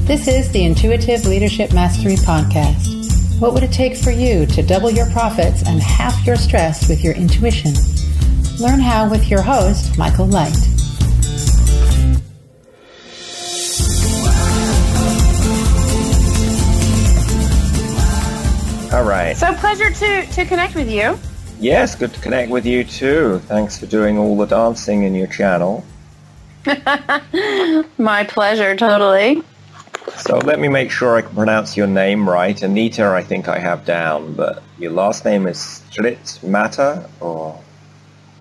This is the Intuitive Leadership Mastery Podcast. What would it take for you to double your profits and half your stress with your intuition? Learn how with your host, Michael Light. All right. So pleasure to connect with you. Yes, good to connect with you too. Thanks for doing all the dancing in your channel. My pleasure, totally. So let me make sure I can pronounce your name right. Anita, I think I have down, but your last name is Strittmatter, or?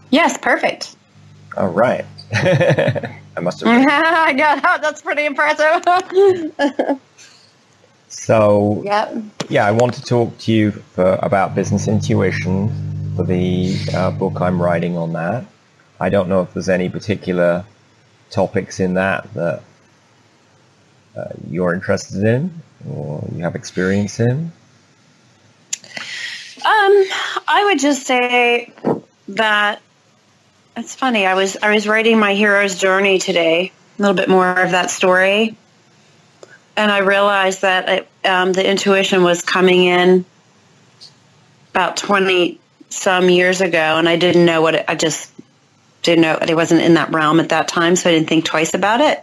Yes, perfect. All right. I must have. Yeah, that's pretty impressive. So, yep. Yeah, I want to talk to you about business intuition for the book I'm writing on that. I don't know if there's any particular topics in that you're interested in or you have experience in. I would just say that it's funny. I was writing my hero's journey today, a little bit more of that story. And I realized that the intuition was coming in about 20-some years ago, and I didn't know I just didn't know. It wasn't in that realm at that time, so I didn't think twice about it.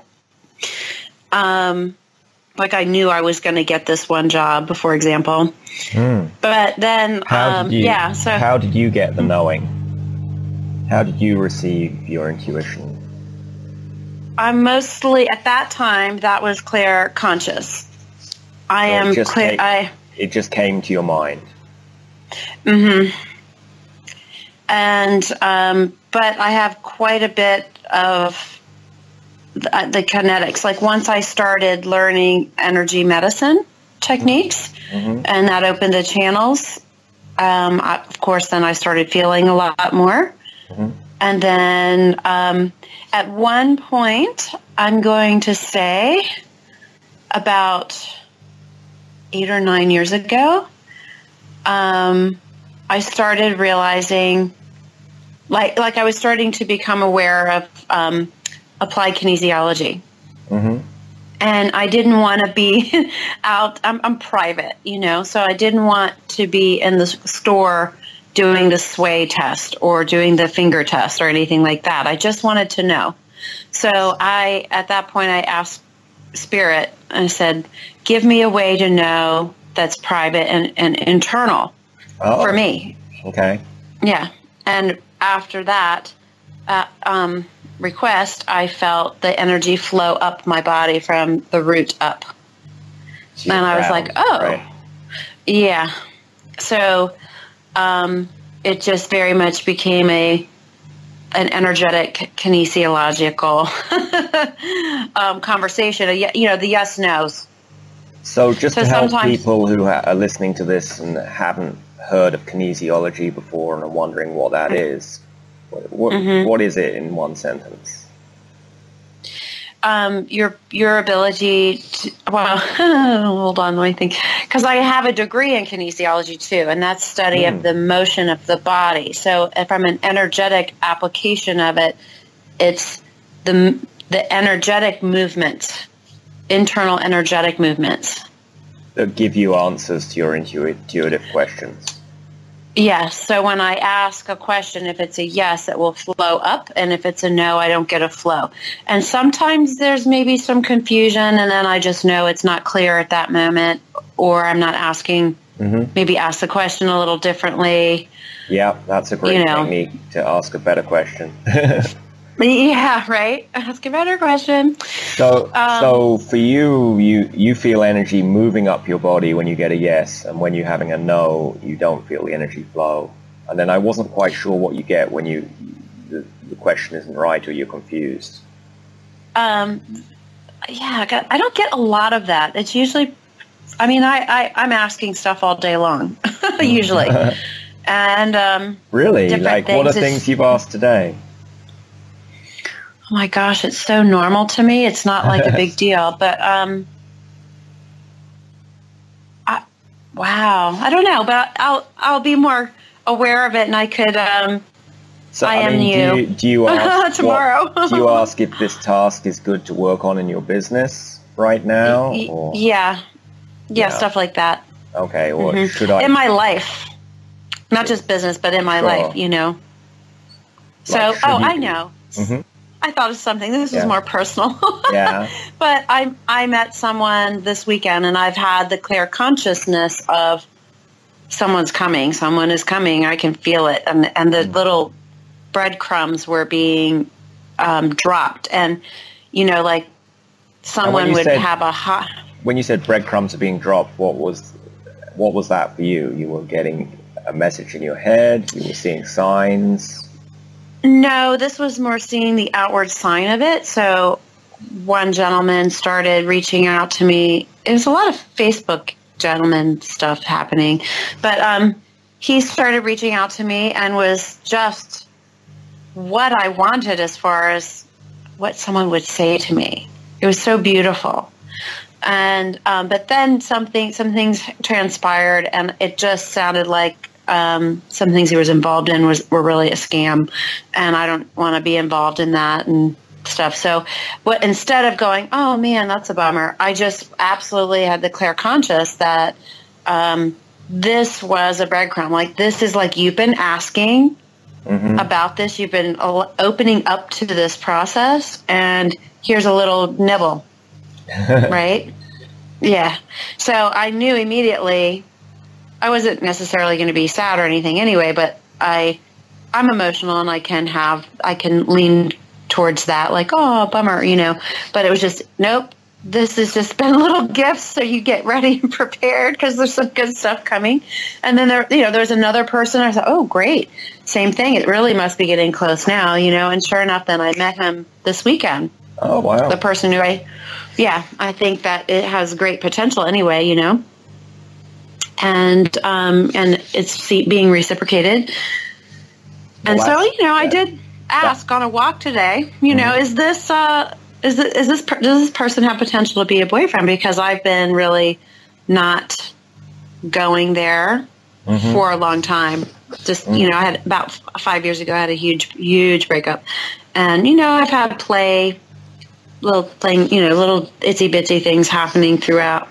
Like I knew I was going to get this one job, for example. But then, how did you get the knowing? How did you receive your intuition? I'm mostly, at that time, that was clear conscious. It just came to your mind. Mm-hmm. And, but I have quite a bit of the kinetics. Like once I started learning energy medicine techniques, and that opened the channels, of course, then I started feeling a lot more. And then at one point, I'm going to say about 8 or 9 years ago, I started realizing, like I was starting to become aware of applied kinesiology. And I didn't want to be out. I'm private, so I didn't want to be in the store doing the sway test or doing the finger test or anything like that. I just wanted to know. So at that point, I asked Spirit, I said, give me a way to know that's private and internal for me. Okay. Yeah. And after that request, I felt the energy flow up my body from the root up. And I was like, oh, right. Yeah. So it just very much became an energetic kinesiological conversation. The yes nos. So just to help people who are listening to this and haven't heard of kinesiology before and are wondering what that is, what is it in one sentence? Your ability to, hold on, let me think. Because I have a degree in kinesiology too, and that's study of the motion of the body. So if I'm an energetic application of it, it's the energetic movements, internal energetic movements. That give you answers to your intuitive questions. Yes. So when I ask a question, if it's a yes, it will flow up. And if it's a no, I don't get a flow. And sometimes there's maybe some confusion, and then I just know it's not clear at that moment, or I'm not asking, maybe ask the question a little differently. Yeah, that's a great technique to ask a better question. Yeah, right. Ask a better question. So for you feel energy moving up your body when you get a yes, and when you're having a no, you don't feel the energy flow. And then I wasn't quite sure what you get when the question isn't right or you're confused. I don't get a lot of that. It's usually, I'm asking stuff all day long, usually. And really, like what are things you've asked today? Oh my gosh, it's so normal to me. It's not like a big deal, but wow, I don't know, but I'll be more aware of it, and I could. Do you ask tomorrow? Do you ask if this task is good to work on in your business? right now? Or? Yeah, stuff like that. Okay, or should I? In my life, not just business, but in my life, you know. So, I know. I thought of something. This is more personal. Yeah. But I met someone this weekend, and I've had the clear consciousness of someone's coming. Someone is coming. I can feel it. And the little breadcrumbs were being dropped. And, you know, like someone would have a hot... When you said breadcrumbs are being dropped, what was that for you? You were getting a message in your head? You were seeing signs? No, this was more seeing the outward sign of it. So one gentleman started reaching out to me. It was a lot of Facebook gentleman stuff happening. But he started reaching out to me and was just what I wanted as far as what someone would say to me. It was so beautiful. And but then some things transpired, and it just sounded like some things he was involved in were really a scam, and I don't want to be involved in that and stuff. So instead of going, oh man, that's a bummer, I just absolutely had the clear conscious that this was a breadcrumb. Like, this is like, you've been asking about this, you've been opening up to this process, and here's a little nibble. Right? Yeah. So I knew immediately. I wasn't necessarily going to be sad or anything anyway, but I'm emotional, and I can lean towards that, like, oh, bummer, you know. But it was just, nope, this has just been little gifts, so you get ready and prepared, because there's some good stuff coming. And then there's another person. I thought, oh, great, same thing. It really must be getting close now, you know. And sure enough, then I met him this weekend. Oh, wow. The person who I think that it has great potential anyway, you know. And it's being reciprocated. And so, you know, I did ask on a walk today, you know, does this person have potential to be a boyfriend? Because I've been really not going there for a long time. Just, you know, I had about 5 years ago, I had a huge breakup. And, you know, I've had little itsy bitsy things happening throughout.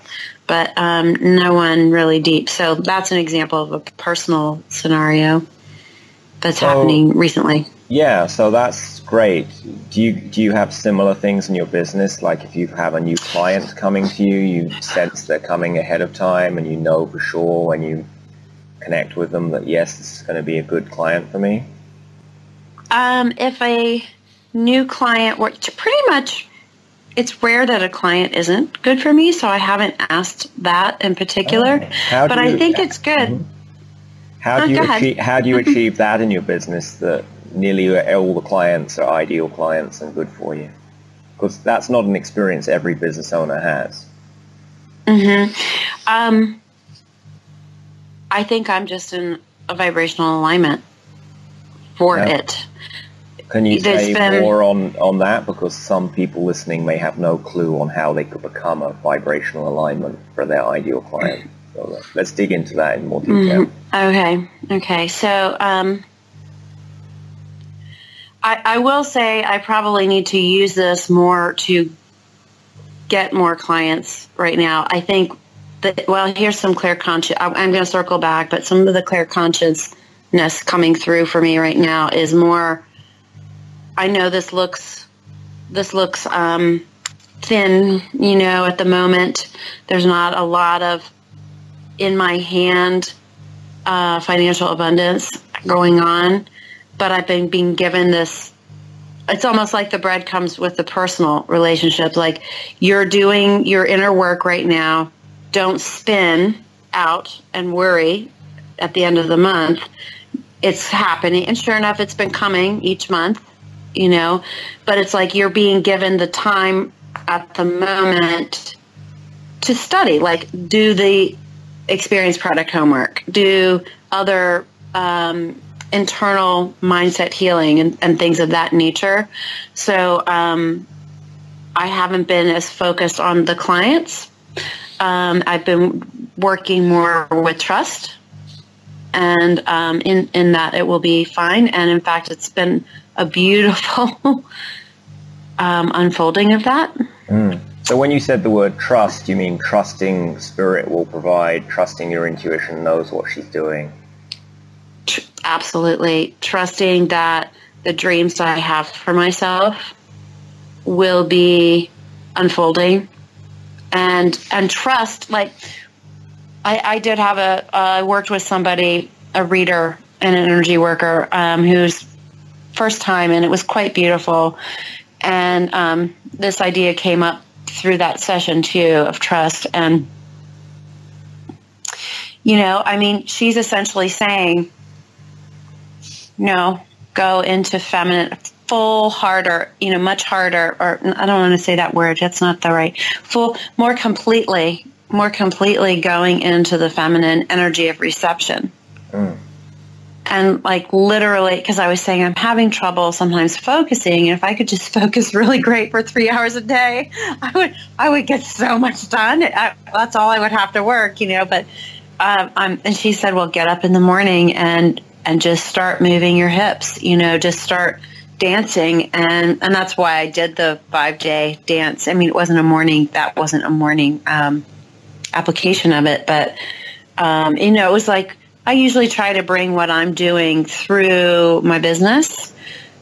But no one really deep. So that's an example of a personal scenario that's happening recently. Yeah, so that's great. Do you have similar things in your business? Like, if you have a new client coming to you, you sense they're coming ahead of time, and you know for sure when you connect with them that, yes, this is going to be a good client for me? If a new client were to pretty much... It's rare that a client isn't good for me, so I haven't asked that in particular. But I think it's good. How do you achieve that in your business, that nearly all the clients are ideal clients and good for you? Because that's not an experience every business owner has. I think I'm just in a vibrational alignment for it. Can you say more on that? Because some people listening may have no clue on how they could become a vibrational alignment for their ideal client. So let's dig into that in more detail. Okay. So I will say I probably need to use this more to get more clients right now. I think that, well, here's some clear conscious. I'm going to circle back, but some of the clear consciousness coming through for me right now is more... I know this looks thin, you know, at the moment. There's not a lot of in my hand financial abundance going on, but I've been being given this. It's almost like the bread comes with the personal relationship. Like, you're doing your inner work right now. Don't spin out and worry at the end of the month. It's happening. And sure enough, it's been coming each month. You know, but it's like you're being given the time at the moment to study, like do the experience product homework, do other internal mindset healing and things of that nature. So I haven't been as focused on the clients. I've been working more with trust, and in that it will be fine. And in fact, it's been a beautiful unfolding of that. So when you said the word trust, you mean trusting spirit will provide, trusting your intuition knows what she's doing? Absolutely. Trusting that the dreams I have for myself will be unfolding, and trust, like I did have I worked with somebody, a reader and an energy worker, who's first time, and it was quite beautiful. And this idea came up through that session too, of trust. And, you know, I mean, she's essentially saying, no, go into feminine, full harder, you know, much harder, or I don't want to say that word. That's not the right, full, more completely going into the feminine energy of reception. And like literally, because I was saying I'm having trouble sometimes focusing, and if I could just focus really great for 3 hours a day, I would get so much done. That's all I would have to work, you know. But and she said, well, get up in the morning and just start moving your hips, you know, just start dancing. And that's why I did the 5-day dance. I mean, it wasn't a morning application of it, but you know, it was like, I usually try to bring what I'm doing through my business,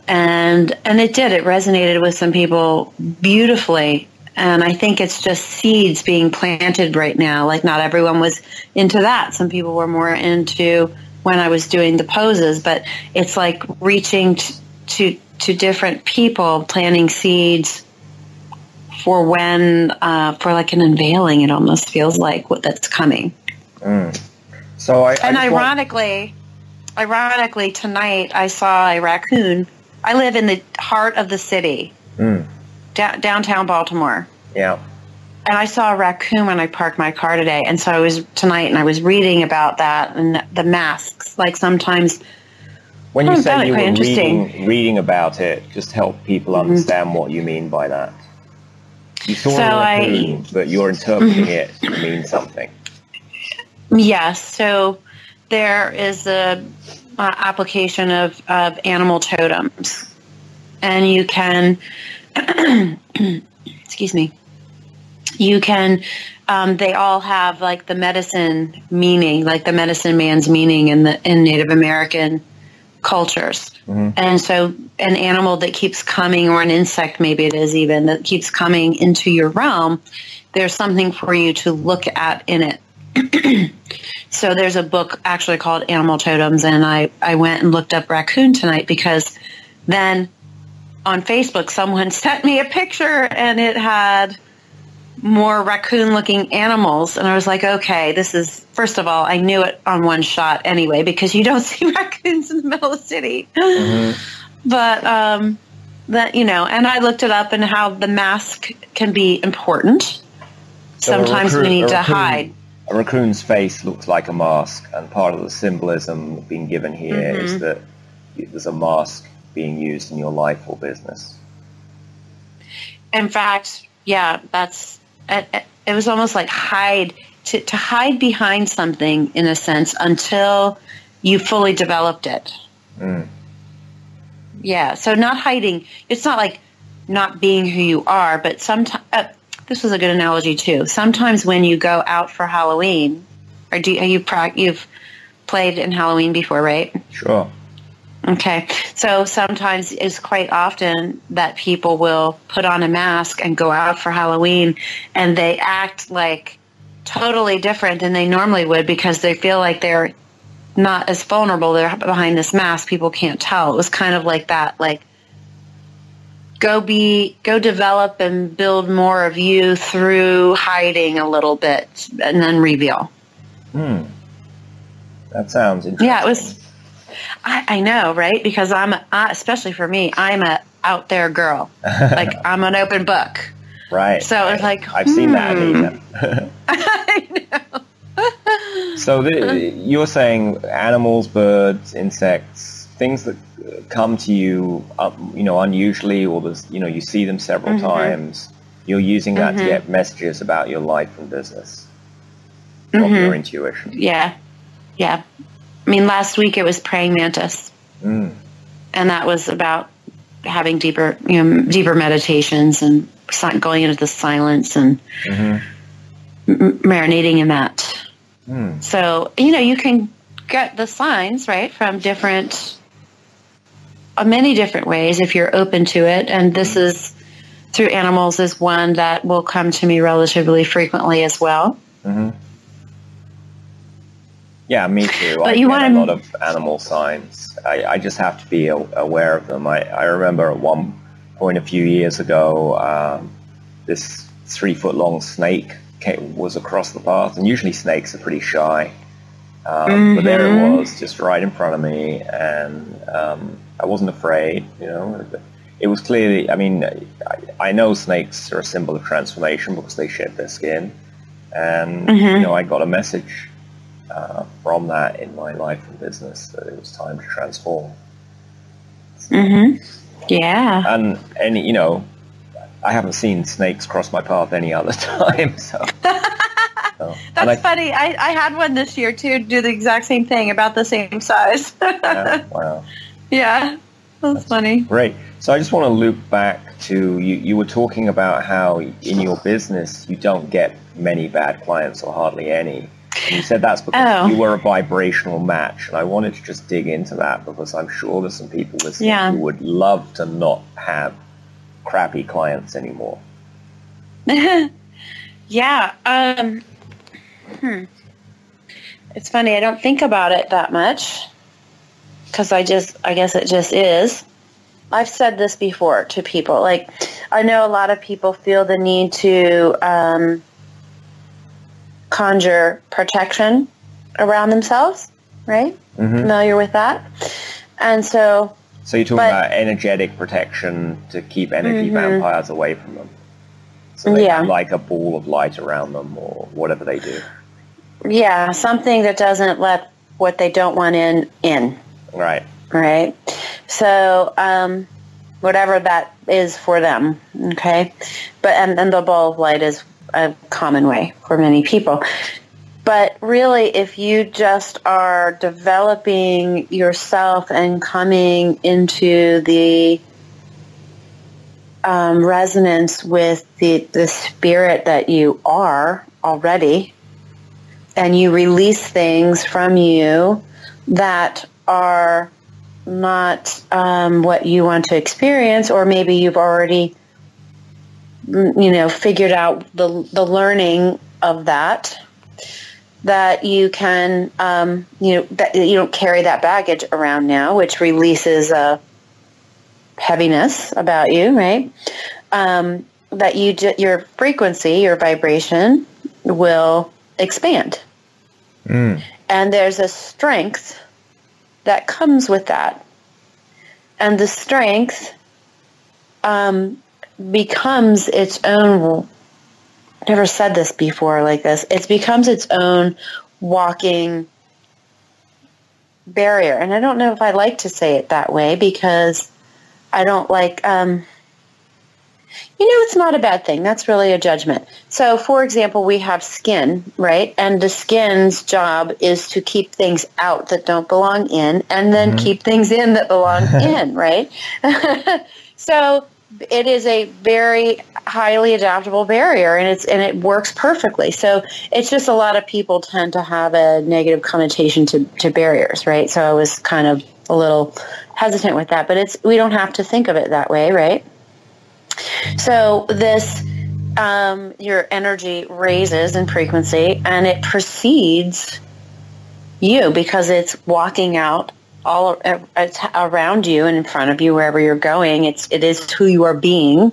and it resonated with some people beautifully. And I think it's just seeds being planted right now. Like, not everyone was into that. Some people were more into when I was doing the poses, but it's like reaching to different people, planting seeds for when, for like an unveiling, it almost feels like what that's coming. So ironically, tonight I saw a raccoon. I live in the heart of the city, downtown Baltimore. Yeah. And I saw a raccoon when I parked my car today. And so I was reading about that and the masks. Like sometimes, when you say you were reading about it, just help people understand what you mean by that. You saw a raccoon, but you're interpreting it to mean something. Yes. So there is a application of animal totems, and you can, excuse me, you can, they all have like the medicine meaning, like the medicine man's meaning in Native American cultures. And so an animal that keeps coming, or an insect maybe it is even, that keeps coming into your realm, there's something for you to look at in it. So there's a book actually called Animal Totems, and I went and looked up raccoon tonight, because then on Facebook someone sent me a picture and it had more raccoon-looking animals, and I was like, okay, this is, first of all, I knew it on one shot anyway, because you don't see raccoons in the middle of the city. But that, you know, and I looked it up and how the mask can be important. So sometimes we need to hide. A raccoon's face looks like a mask, and part of the symbolism being given here is that there's a mask being used in your life or business. In fact, yeah, it was almost like to hide behind something, in a sense, until you fully developed it. Yeah, so not hiding. It's not like not being who you are, but sometimes... this was a good analogy too. Sometimes when you go out for Halloween, or you've played in Halloween before, right? Sure. Okay. So sometimes it's quite often that people will put on a mask and go out for Halloween, and they act like totally different than they normally would, because they feel like they're not as vulnerable. They're behind this mask. People can't tell. It was kind of like that, like, go develop and build more of you through hiding a little bit, and then reveal. That sounds interesting. Yeah, it was. I know, right? Because especially for me, I'm a out there girl. Like, I'm an open book. Right. So it's like, I've seen that, Anita. I know. So you're saying animals, birds, insects, things that come to you, unusually, or you see them several times. You're using that to get messages about your life and business from your intuition. Yeah. I mean, last week it was praying mantis, and that was about having deeper meditations and going into the silence and marinating in that. So, you can get the signs, right, from many different ways if you're open to it. And this is through animals is one that will come to me relatively frequently as well. Yeah, me too. But I get a lot of animal signs. I just have to be aware of them. I remember at one point a few years ago, this 3-foot-long snake was across the path, and usually snakes are pretty shy. But there it was, just right in front of me, and I wasn't afraid. It was clearly, I know snakes are a symbol of transformation because they shed their skin, and I got a message from that in my life and business that it was time to transform. Yeah. And I haven't seen snakes cross my path any other time. So. That's funny. I had one this year too, do the exact same thing, about the same size. Yeah, wow. Yeah, that's funny. Great. So I just want to loop back to, you were talking about how in your business you don't get many bad clients or hardly any. And you said that's because you were a vibrational match. And I wanted to just dig into that because I'm sure there's some people listening who would love to not have crappy clients anymore. Yeah. It's funny. I don't think about it that much because I guess it just is. I've said this before to people. Like, I know a lot of people feel the need to conjure protection around themselves, right? Familiar with that? And so you're talking about energetic protection to keep energy vampires away from them. So they have like a ball of light around them or whatever they do. Yeah, something that doesn't let what they don't want in. Right. Right. So whatever that is for them, okay? But and the ball of light is a common way for many people. But really, if you just are developing yourself and coming into the resonance with the spirit that you are already, and you release things from you that are not what you want to experience, or maybe you've already figured out the learning of that you can that you don't carry that baggage around now, which releases a heaviness about you, right? That your frequency, your vibration will expand. And there's a strength that comes with that. And the strength becomes its own, I've never said this before like this, it becomes its own walking barrier. And I don't know if I like to say it that way because I don't like, it's not a bad thing. That's really a judgment. So, for example, we have skin, right? And the skin's job is to keep things out that don't belong in, and then keep things in that belong in, right? So it is a very highly adaptable barrier, and it works perfectly. So it's just a lot of people tend to have a negative connotation to barriers, right? So I was kind of a little hesitant with that, but we don't have to think of it that way, right? So this, your energy raises in frequency, and it precedes you because it's walking out all around you and in front of you wherever you're going. It is who you are being.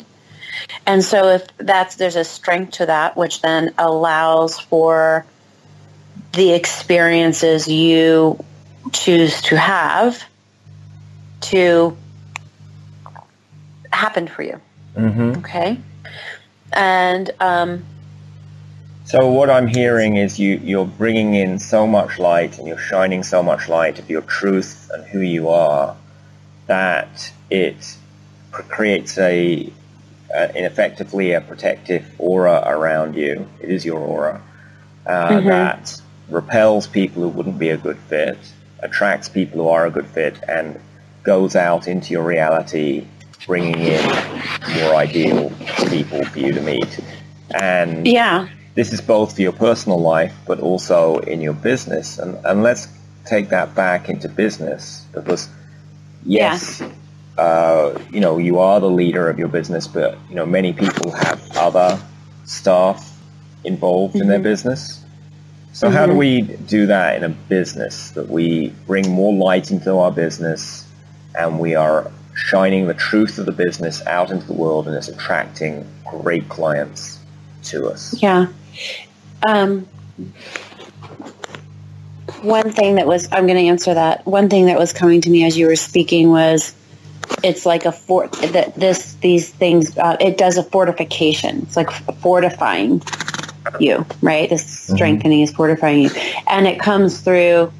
And so if there's a strength to that, which then allows for the experiences you choose to have to happen for you. Okay. And so what I'm hearing is you're bringing in so much light, and you're shining so much light of your truth and who you are, that it creates effectively a protective aura around you. It is your aura that repels people who wouldn't be a good fit, attracts people who are a good fit, and goes out into your reality bringing in more ideal people for you to meet. And this is both for your personal life, but also in your business. And let's take that back into business, because yes, you know, you are the leader of your business, but, you know, many people have other staff involved in their business. So how do we do that in a business, that we bring more light into our business and we are shining the truth of the business out into the world, and it's attracting great clients to us? One thing that was, I'm going to answer that. One thing that was coming to me as you were speaking was, it's like these things, it does a fortification. It's like fortifying you, right? This strengthening is fortifying you. And it comes through,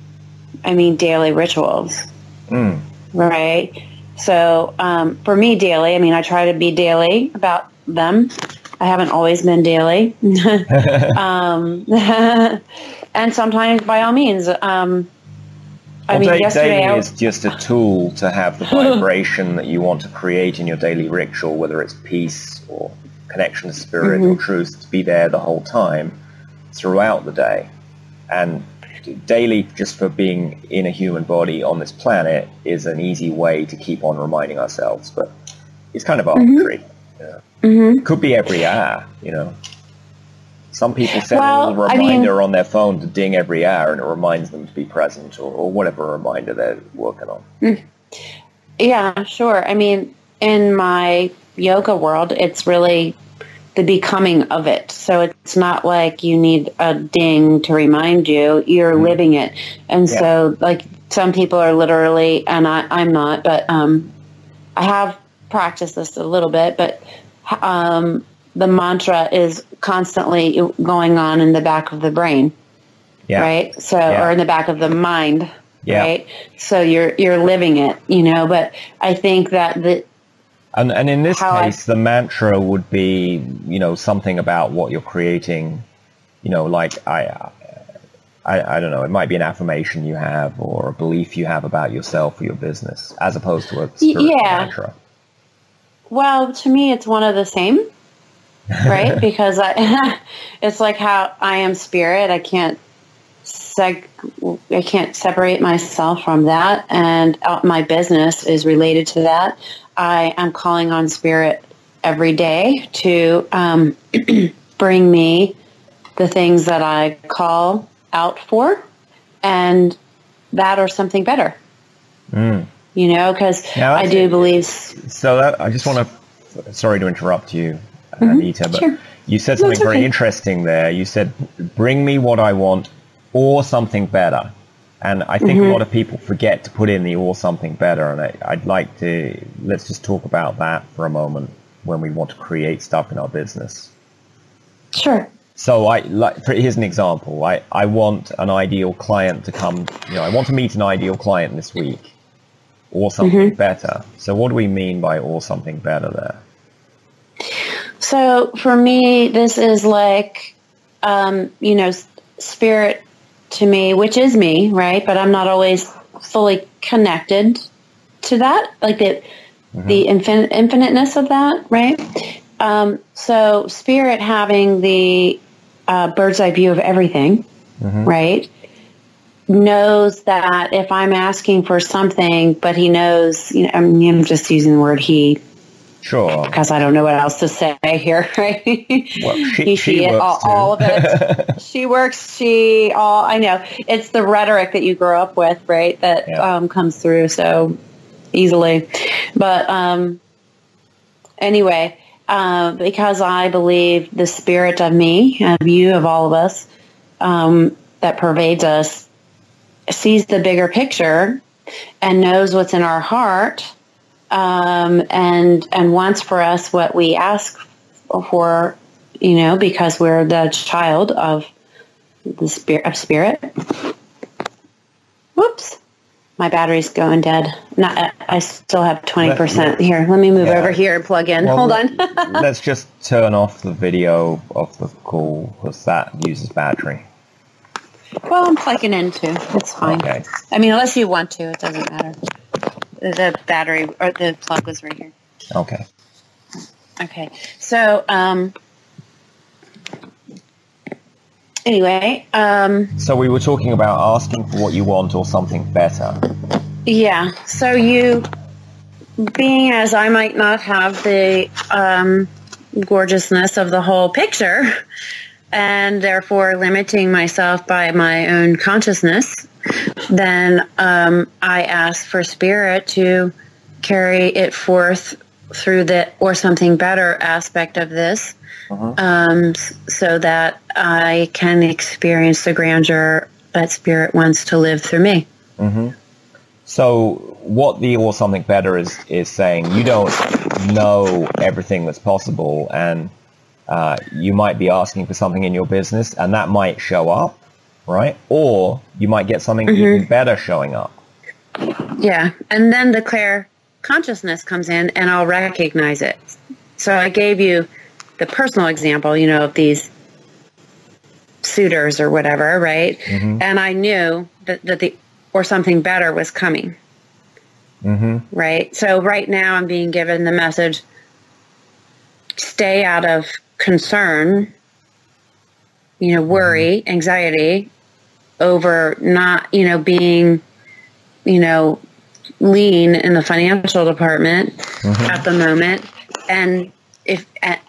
I mean, daily rituals, right? So for me, daily, I mean, I try to be daily about them. I haven't always been daily. And sometimes, by all means, I mean, yesterday daily is just a tool to have the vibration that you want to create in your daily ritual, whether it's peace or connection to spirit or truth, to be there the whole time throughout the day. And daily, just for being in a human body on this planet, is an easy way to keep on reminding ourselves, but it's kind of arbitrary. Could be every hour, you know. Some people set a little reminder on their phone to ding every hour, and it reminds them to be present, or whatever reminder they're working on. Yeah, sure. I mean, in my yoga world, it's really the becoming of it. So it's not like you need a ding to remind you. You're living it. And so, like, some people are literally, and I'm not, but I have practiced this a little bit, but the mantra is constantly going on in the back of the brain, right? So, or in the back of the mind, right? So you're living it, you know. But I think that and in this case, the mantra would be, you know, something about what you're creating, you know, like I don't know, it might be an affirmation you have or a belief you have about yourself or your business, as opposed to a spiritual mantra. Well, to me, it's one of the same. Right? Because it's like how I am spirit. I can't separate myself from that. And my business is related to that. I am calling on spirit every day to bring me the things that I call out for, and that or something better. You know, because I do believe. So I just want to, sorry to interrupt you, Anita, but you said something very interesting there. You said, bring me what I want or something better. And I think a lot of people forget to put in the or something better. And I'd like to, let's just talk about that for a moment when we want to create stuff in our business. Sure. So here's an example. I want an ideal client to come, you know, I want to meet an ideal client this week, or something better. So what do we mean by or something better there? So for me, this is like, you know, spirit to me, which is me, right? But I'm not always fully connected to that, like the infiniteness of that, right? So spirit having the bird's eye view of everything, right? Knows that if I'm asking for something, but he knows, you know, I mean, I'm just using the word he. Sure. Because I don't know what else to say here, right? Well, she works all of it. She works, I know. It's the rhetoric that you grow up with, right, that comes through so easily. But anyway, because I believe the spirit of me, of you, of all of us, that pervades us, sees the bigger picture and knows what's in our heart, and wants for us what we ask for, you know, because we're the child of the spirit. Whoops, my battery's going dead. I still have 20% here. Let me move over here and plug in. Hold on. Let's just turn off the video of the call because that uses battery. Well, I'm plugging in too. It's fine. Okay. I mean, unless you want to, it doesn't matter. The battery or the plug was right here. Okay. Okay. So, anyway. So we were talking about asking for what you want or something better. Yeah. So being as I might not have the gorgeousness of the whole picture, and therefore limiting myself by my own consciousness, then I ask for spirit to carry it forth through the or something better aspect of this, so that I can experience the grandeur that spirit wants to live through me. Mm-hmm. So what the or something better is saying, you don't know everything that's possible, and you might be asking for something in your business, and that might show up, right? Or you might get something even better showing up. Yeah, and then the clear consciousness comes in, and I'll recognize it. So I gave you the personal example, of these suitors or whatever, right? And I knew that the or something better was coming, right? So right now I'm being given the message, stay out of concern, worry, anxiety over not, being, lean in the financial department at the moment, and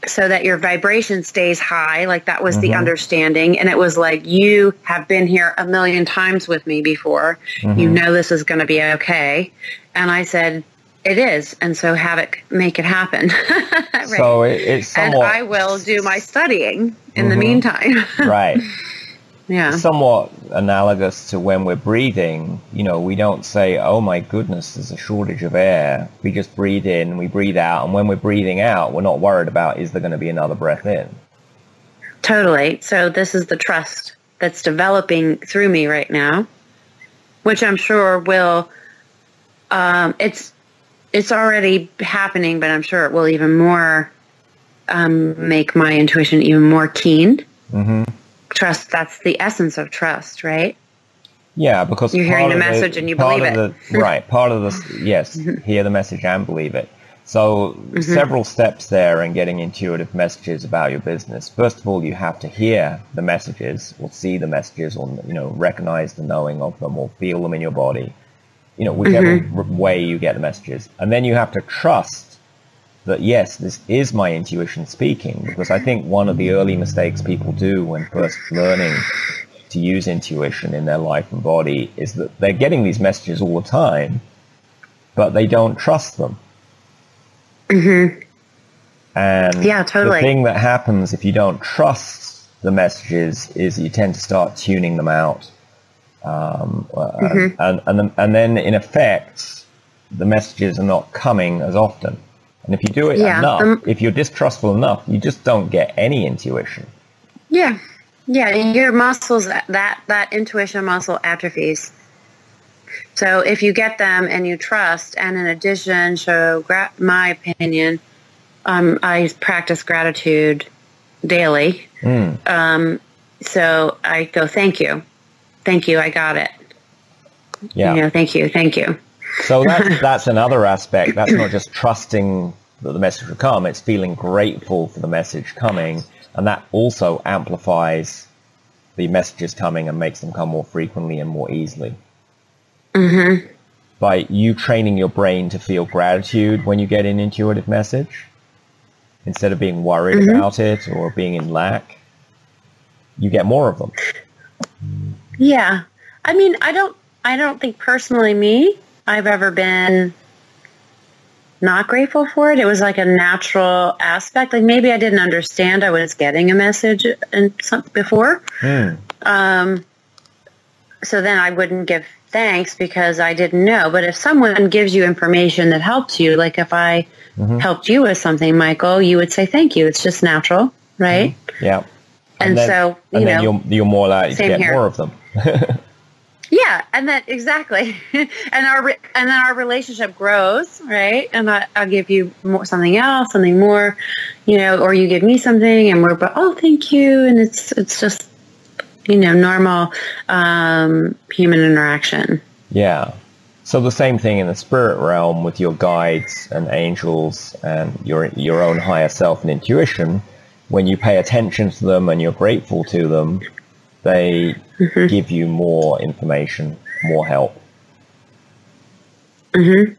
so that your vibration stays high, like that was the understanding, and it was like, you have been here a million times with me before, this is going to be okay, and I said it is, and so make it happen. Right. So it's somewhat, and I will do my studying in the meantime. Right. Yeah. Somewhat analogous to when we're breathing, we don't say, oh my goodness, there's a shortage of air. We just breathe in, we breathe out, and when we're breathing out, we're not worried about, is there going to be another breath in? Totally. So this is the trust that's developing through me right now, which I'm sure will, it's already happening, but I'm sure it will even more make my intuition even more keen. Trust, that's the essence of trust, right? Yeah, because you're hearing the message and you believe it. Right, part of this, yes, hear the message and believe it. So several steps there in getting intuitive messages about your business. First of all, you have to hear the messages or see the messages or, recognize the knowing of them or feel them in your body, whichever way you get the messages. And then you have to trust that, yes, this is my intuition speaking, because I think one of the early mistakes people do when first learning to use intuition in their life and body is that they're getting these messages all the time, but they don't trust them. And yeah, totally. The thing that happens if you don't trust the messages is you tend to start tuning them out. And then in effect, the messages are not coming as often. And if you do it enough, if you're distrustful enough, you just don't get any intuition. Yeah. Yeah, your muscles, that intuition muscle atrophies. So if you get them and you trust, and in addition, my opinion, I practice gratitude daily. So I go, thank you, I got it. Yeah. Thank you. So that's another aspect. That's not just trusting that the message will come. It's feeling grateful for the message coming. And that also amplifies the messages coming and makes them come more frequently and more easily. By you training your brain to feel gratitude when you get an intuitive message, instead of being worried about it or being in lack, you get more of them. Yeah. I mean, I don't think personally I've ever been not grateful for it. It was like a natural aspect. Like maybe I didn't understand I was getting a message before. So then I wouldn't give thanks because I didn't know. But if someone gives you information that helps you, like if I helped you with something, Michael, you would say thank you. It's just natural, right? Yeah. And then, so, then you're more likely to get more of them. Yeah, and then exactly, and then our relationship grows, right? And I'll give you something else, something more, or you give me something, and we're thank you, and it's just normal human interaction. Yeah. So the same thing in the spirit realm with your guides and angels and your own higher self and intuition. When you pay attention to them and you're grateful to them, they give you more information, more help. And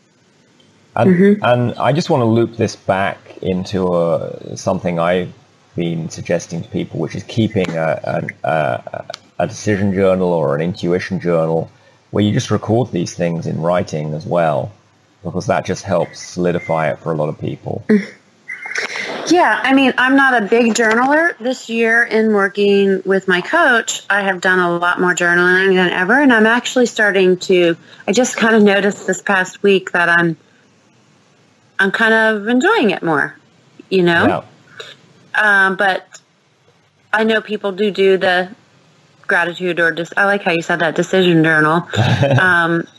I just want to loop this back into something I've been suggesting to people, which is keeping a decision journal or an intuition journal where you just record these things in writing as well, because that just helps solidify it for a lot of people. Yeah, I mean, I'm not a big journaler. This year in working with my coach, I have done a lot more journaling than ever, and I'm actually starting to, I just kind of noticed this past week that I'm kind of enjoying it more, you know? Yeah. But I know people do the gratitude or just, I like how you said that, decision journal,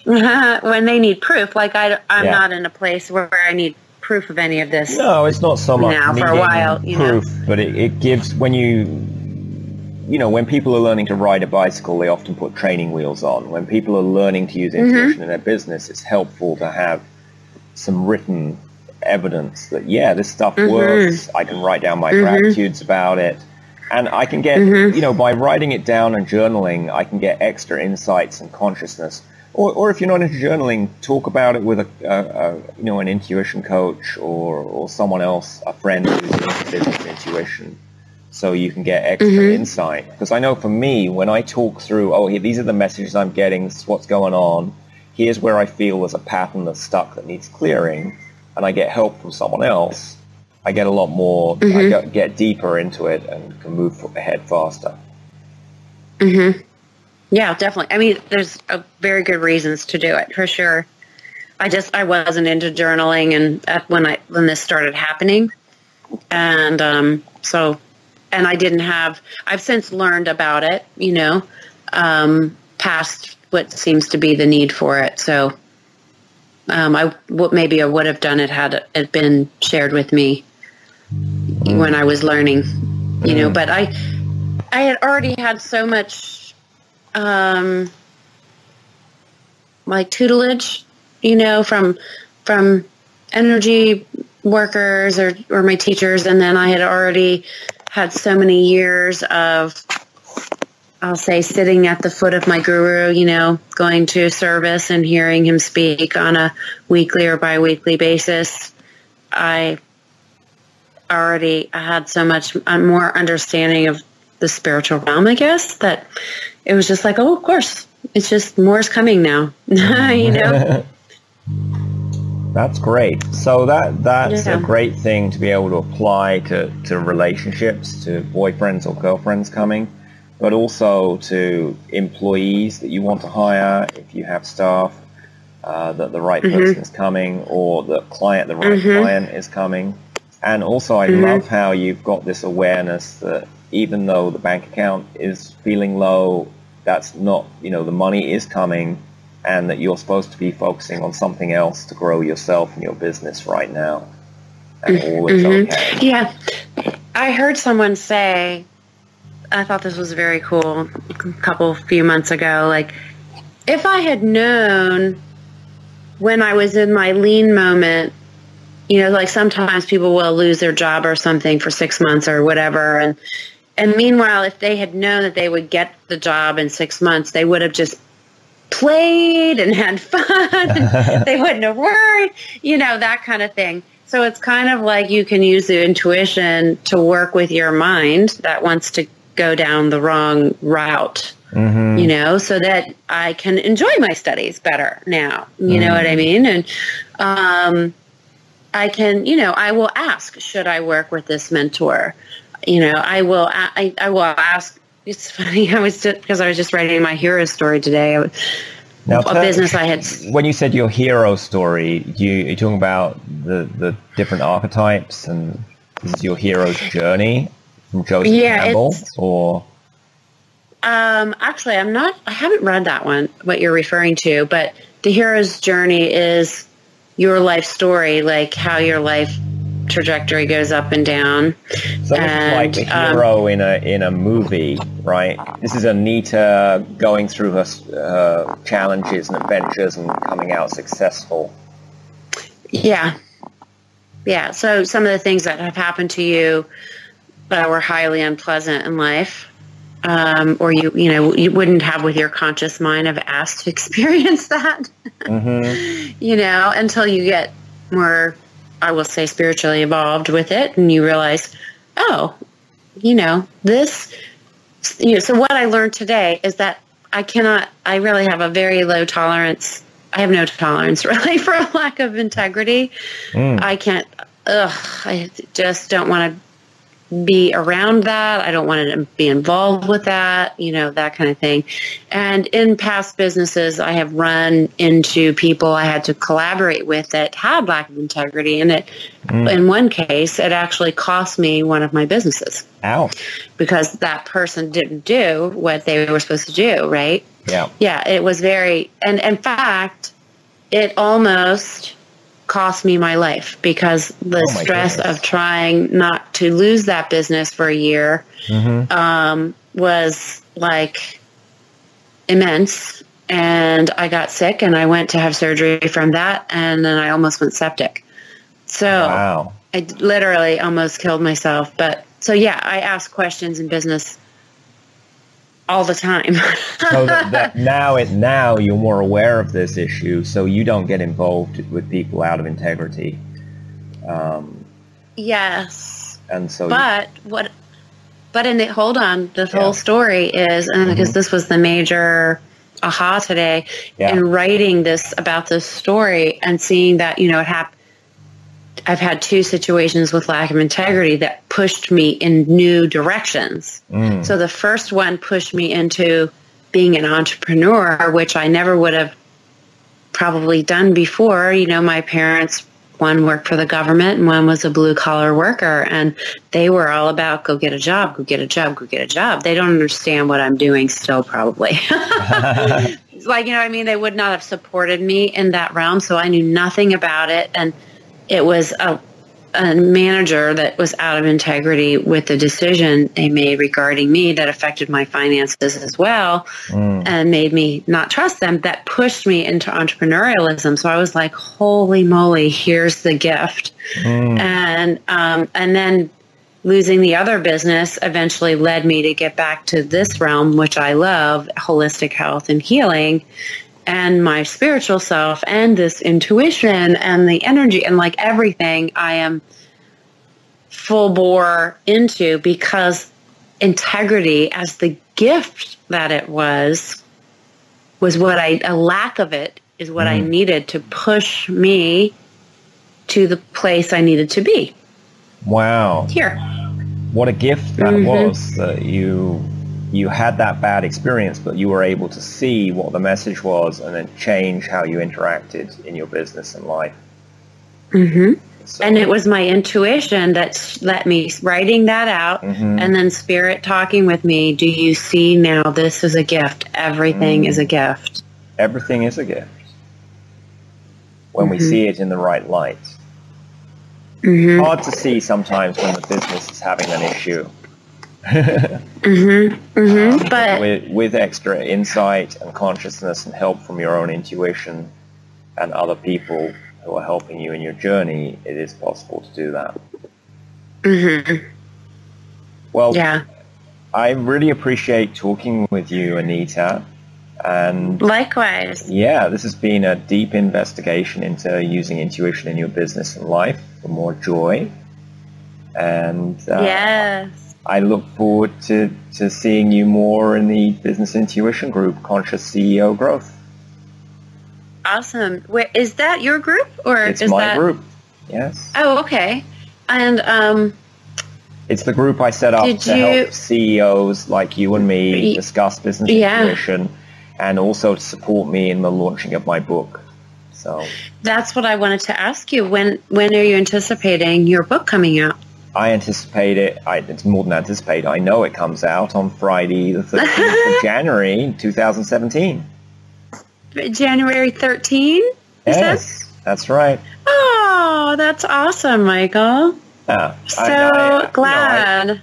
when they need proof. Like I'm not in a place where I need proof of any of this. No, it's not so much now for a while, proof, but it gives, when when people are learning to ride a bicycle, they often put training wheels on. When people are learning to use intuition in their business, it's helpful to have some written evidence that, this stuff works. I can write down my gratitudes about it. And I can get, by writing it down and journaling, I can get extra insights and consciousness. Or if you're not into journaling, talk about it with an intuition coach or someone else, a friend who's interested in intuition, so you can get extra insight. Because I know for me, when I talk through, these are the messages I'm getting, this is what's going on, here's where I feel there's a pattern that's stuck that needs clearing, and I get help from someone else, I get a lot more, I get deeper into it and can move ahead faster. Yeah, definitely. I mean, there's very good reasons to do it, for sure. I wasn't into journaling and when this started happening. And and I didn't have, I've since learned about it, past what seems to be the need for it. So maybe I would have done it had it been shared with me when I was learning, but I had already had so much like tutelage, from energy workers or my teachers. And then I had already had so many years of, I'll say, sitting at the foot of my guru, going to service and hearing him speak on a weekly or biweekly basis. I had so much more understanding of the spiritual realm, I guess, that it was just like, of course, it's just more is coming now, That's great. So that's a great thing to be able to apply to relationships, to boyfriends or girlfriends coming, but also to employees that you want to hire if you have staff, that the right person is coming, or the right client is coming. And also I love how you've got this awareness that even though the bank account is feeling low, that's not, the money is coming, and that you're supposed to be focusing on something else to grow yourself and your business right now. And all is okay. Yeah. I heard someone say, I thought this was very cool, a few months ago, like, if I had known when I was in my lean moment, like sometimes people will lose their job or something for 6 months or whatever. And meanwhile, if they had known that they would get the job in 6 months, they would have just played and had fun. They wouldn't have worried, that kind of thing. So it's kind of like you can use the intuition to work with your mind that wants to go down the wrong route, so that I can enjoy my studies better now. You know what I mean? And I can, I will ask, should I work with this mentor? I will ask. It's funny. Because I was just writing my hero story today. Now, Business I had. When you said your hero story, you're talking about the different archetypes, and this is your hero's journey from Joseph Campbell, or? Actually, I haven't read that one, what you're referring to, but the hero's journey is your life story, like how your life trajectory goes up and down. So this is like the hero in a movie, right? This is Anita going through her challenges and adventures and coming out successful. Yeah. Yeah. So some of the things that have happened to you that were highly unpleasant in life, or you wouldn't have with your conscious mind have asked to experience that, until you get more, I will say, spiritually evolved with it, and you realize, so what I learned today is that I really have a very low tolerance. I have no tolerance really for a lack of integrity. I can't, I just don't want to be around that. I don't want to be involved with that, that kind of thing. And in past businesses, I have run into people I had to collaborate with that had lack of integrity. And in one case, it actually cost me one of my businesses. Ow. Because that person didn't do what they were supposed to do, right? Yeah. Yeah, it was very, and in fact, it almost cost me my life because the stress of trying not to lose that business for a year was like immense. And I got sick and I went to have surgery from that. And then I almost went septic. So I literally almost killed myself. But so, yeah, I ask questions in business all the time. So that now you're more aware of this issue, so you don't get involved with people out of integrity. Yes. And so, hold on, the whole story is, and because this was the major aha today in writing this about this story and seeing that it happened. I've had two situations with lack of integrity that pushed me in new directions. So the first one pushed me into being an entrepreneur, which I never would have probably done before. My parents, one worked for the government and one was a blue collar worker, and they were all about go get a job, go get a job, go get a job. They don't understand what I'm doing still, probably. Like, they would not have supported me in that realm. So I knew nothing about it. And it was a manager that was out of integrity with the decision they made regarding me that affected my finances as well and made me not trust them. That pushed me into entrepreneurialism. So I was like, holy moly, here's the gift. And then losing the other business eventually led me to get back to this realm, which I love, holistic health and healing. And my spiritual self and this intuition and the energy and like everything I am full bore into because integrity as the gift that it was what a lack of it is what I needed to push me to the place I needed to be. Wow. Here. What a gift that was that you had that bad experience, but you were able to see what the message was and then change how you interacted in your business and life. So, and it was my intuition that let me writing that out and then spirit talking with me. Do you see now this is a gift? Everything is a gift. Everything is a gift. When we see it in the right light. Hard to see sometimes when the business is having an issue. But with extra insight and consciousness and help from your own intuition and other people who are helping you in your journey, it is possible to do that. Well, I really appreciate talking with you, Anita. And likewise. Yeah, this has been a deep investigation into using intuition in your business and life for more joy. And yes. I look forward to seeing you more in the Business Intuition group, Conscious CEO Growth. Awesome. Wait, is that your group? Or it's is my that... group, yes. Oh, okay. And it's the group I set up to help CEOs like you and me discuss business intuition and also to support me in the launching of my book. So that's what I wanted to ask you. When are you anticipating your book coming out? I anticipate it. It's more than anticipate. I know it comes out on Friday, the 13th of January, 2017. January 13th? Yes, that's right. Oh, Oh, that's awesome, Michael. Glad.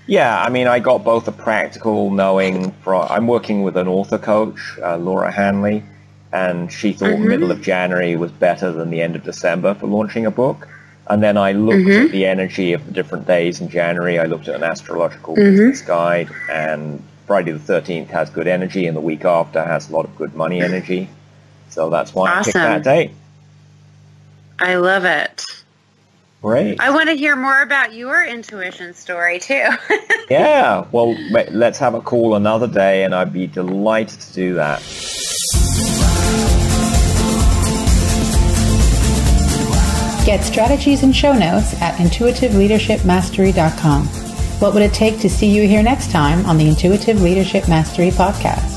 I got both a practical knowing from, I'm working with an author coach, Laura Hanley, and she thought middle of January was better than the end of December for launching a book. And then I looked at the energy of the different days in January. I looked at an astrological business guide, and Friday the 13th has good energy, and the week after has a lot of good money energy. So that's why I picked that date. I love it. Great. I want to hear more about your intuition story, too. Yeah. Well, let's have a call another day, and I'd be delighted to do that. Get strategies and show notes at intuitiveleadershipmastery.com. What would it take to see you here next time on the Intuitive Leadership Mastery Podcast?